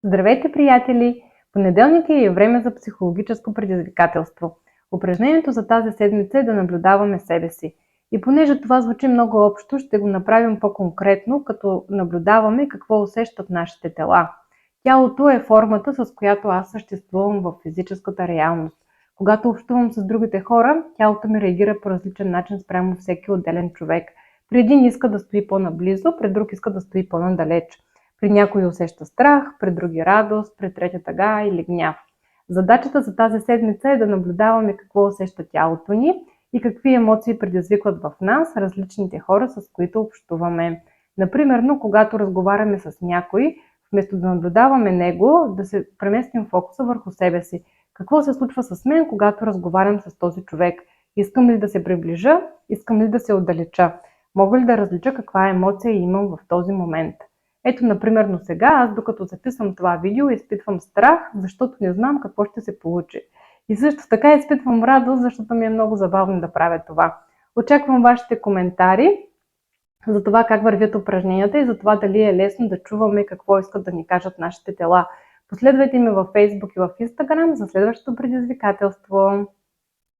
Здравейте, приятели! Понеделник е време за психологическо предизвикателство. Упражнението за тази седмица е да наблюдаваме себе си. И понеже това звучи много общо, ще го направим по-конкретно, като наблюдаваме какво усещат нашите тела. Тялото е формата, с която аз съществувам в физическата реалност. Когато общувам с другите хора, тялото ми реагира по различен начин спрямо всеки отделен човек. При един иска да стои по-наблизо, при друг иска да стои по-надалеч. При някой усеща страх, при други радост, при трети тъга или гняв. Задачата за тази седмица е да наблюдаваме какво усеща тялото ни и какви емоции предизвикват в нас различните хора, с които общуваме. Например, когато разговаряме с някой, вместо да наблюдаваме него, да се преместим фокуса върху себе си. Какво се случва с мен, когато разговарям с този човек? Искам ли да се приближа? Искам ли да се отдалеча? Мога ли да различа каква емоция имам в този момент? Ето, например, сега аз докато записвам това видео изпитвам страх, защото не знам какво ще се получи. И също така изпитвам радост, защото ми е много забавно да правя това. Очаквам вашите коментари за това как вървят упражненията и за това дали е лесно да чуваме какво искат да ни кажат нашите тела. Последвайте ме във Facebook и в Instagram за следващото предизвикателство.